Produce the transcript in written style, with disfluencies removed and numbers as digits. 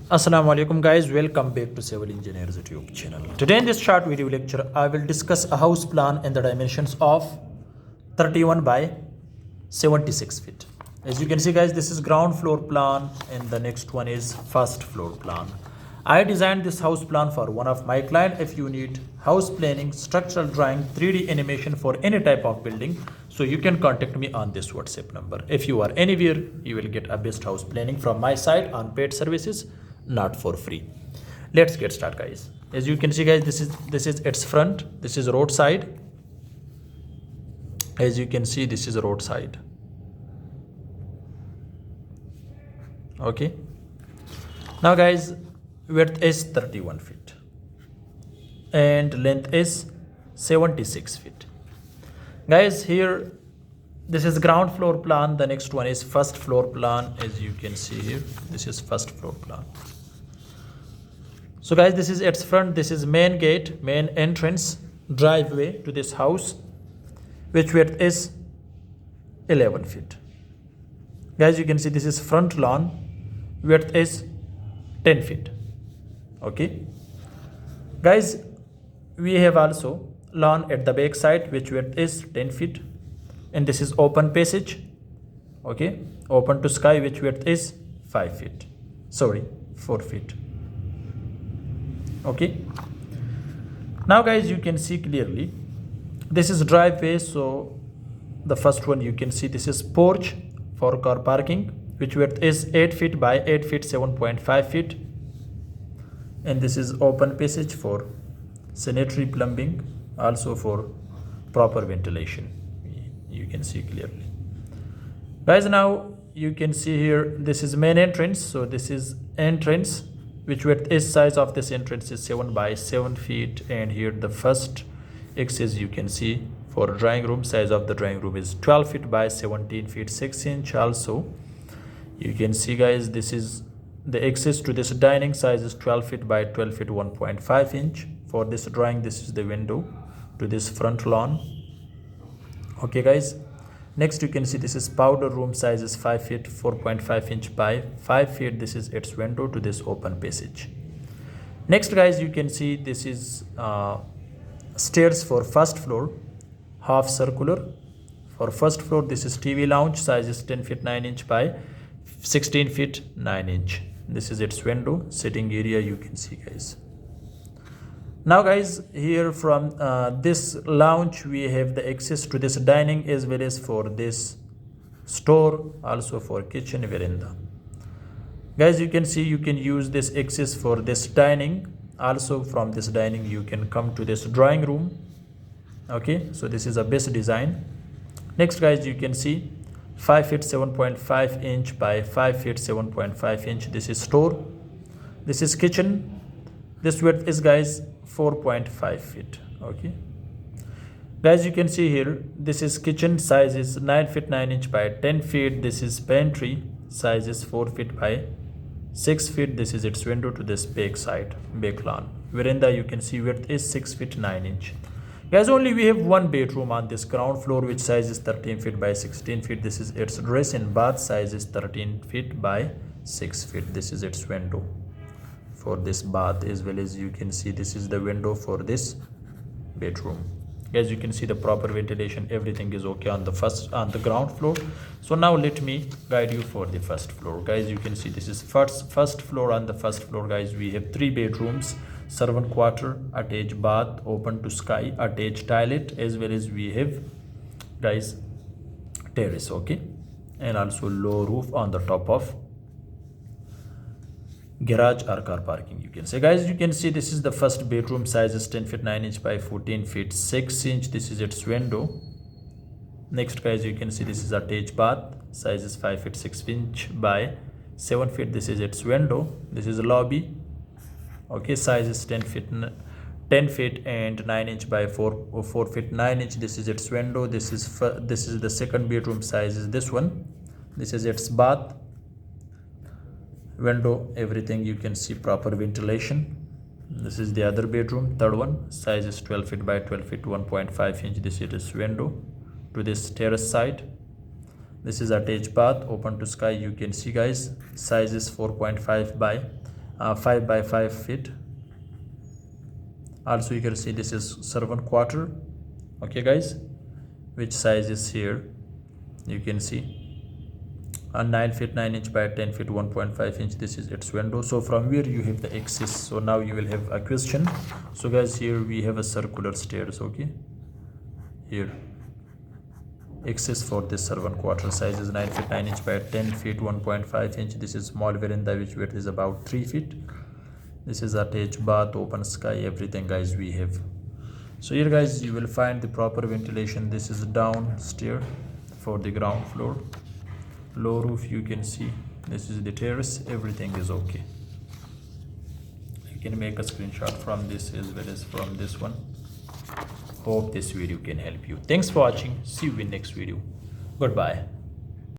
Assalamu alaikum guys, welcome back to Civil Engineers YouTube channel. Today in this short video lecture, I will discuss a house plan in the dimensions of 31 by 76 feet. As you can see guys, this is ground floor plan and the next one is first floor plan. I designed this house plan for one of my client. If you need house planning, structural drawing, 3D animation for any type of building, so you can contact me on this WhatsApp number. If you are anywhere, you will get a best house planning from my side on paid services, not for free. Let's get started guys. As you can see guys, this is its front, this is roadside. As you can see, this is roadside. Okay, now guys, width is 31 feet and length is 76 feet. Guys, here this is ground floor plan, the next one is first floor plan. As you can see here, this is first floor plan. So guys, this is its front, this is main gate, main entrance, driveway to this house, which width is 11 feet. Guys, you can see this is front lawn, width is 10 feet. Okay, guys, we have also lawn at the back side, which width is 10 feet, and this is open passage. Okay, open to sky, which width is 4 feet. Okay, now guys, you can see clearly this is driveway. So the first one, you can see this is porch for car parking, which width is 8 feet by 8 feet, 7.5 feet, and this is open passage for sanitary plumbing, also for proper ventilation. You can see clearly guys. Now you can see here, this is main entrance. So this is entrance, which width is, size of this entrance is 7 by 7 feet, and here the first access you can see for drawing room, size of the drawing room is 12 feet by 17 feet 6 inch. Also you can see guys, this is the access to this dining, size is 12 feet by 12 feet 1.5 inch. For this drawing, this is the window to this front lawn. Okay guys, next you can see this is powder room, size is 5 feet 4.5 inch by 5 feet. This is its window to this open passage. Next guys, you can see this is stairs for first floor, half circular. For first floor, this is TV lounge, size is 10 feet 9 inch by 16 feet 9 inch. This is its window, sitting area, you can see guys. Now guys, here from this lounge, we have the access to this dining, as well as for this store, also for kitchen veranda. Guys, you can see you can use this access for this dining. Also from this dining, you can come to this drawing room. Okay, so this is a best design. Next guys, you can see 5 feet 7.5 inch by 5 feet 7.5 inch. This is store. This is kitchen. This width is guys 4.5 feet. Okay, guys, you can see here, this is kitchen, size is 9 feet 9 inch by 10 feet. This is pantry, size is 4 feet by 6 feet. This is its window to this back side, back lawn. Veranda, you can see width is 6 feet 9 inch. Guys, only we have one bedroom on this ground floor, which size is 13 feet by 16 feet. This is its dress and bath, size is 13 feet by 6 feet. This is its window for this bath, as well as you can see this is the window for this bedroom. Guys, you can see the proper ventilation, everything is okay on the ground floor. So now let me guide you for the first floor. Guys, you can see this is first floor. On the first floor guys, we have 3 bedrooms, servant quarter, attached bath, open to sky, attached toilet, as well as we have guys terrace. Okay, and also low roof on the top of garage or car parking, you can say. Guys, you can see this is the first bedroom, size is 10 feet 9 inch by 14 feet 6 inch. This is its window. Next guys, you can see this is attached bath, size is 5 feet 6 inch by 7 feet. This is its window. This is a lobby. Okay, size is 10 feet and 9 inch by 4 feet 9 inch. This is its window. This is the second bedroom, size is this one. This is its bath, window, everything, you can see proper ventilation. This is the other bedroom, third one, size is 12 feet by 12 feet 1.5 inch. This is its window to this terrace side. This is attached bath, open to sky. You can see guys, size is 4.5 by 5 by 5 feet. Also you can see this is servant quarter. Okay guys, which size is here, you can see 9 feet 9 inch by 10 feet 1.5 inch. This is its window. So from where you have the access, so now you will have a question. So guys, here we have a circular stairs. Okay, here access for this servant quarter. Size is 9 feet 9 inch by 10 feet 1.5 inch. This is small veranda which width is about 3 feet. This is attached bath, open sky, everything guys we have. So here guys you will find the proper ventilation. This is downstairs for the ground floor. Low roof, you can see this is the terrace. Everything is okay. You can make a screenshot from this as well as from this one. Hope this video can help you. Thanks for watching. See you in next video. Goodbye.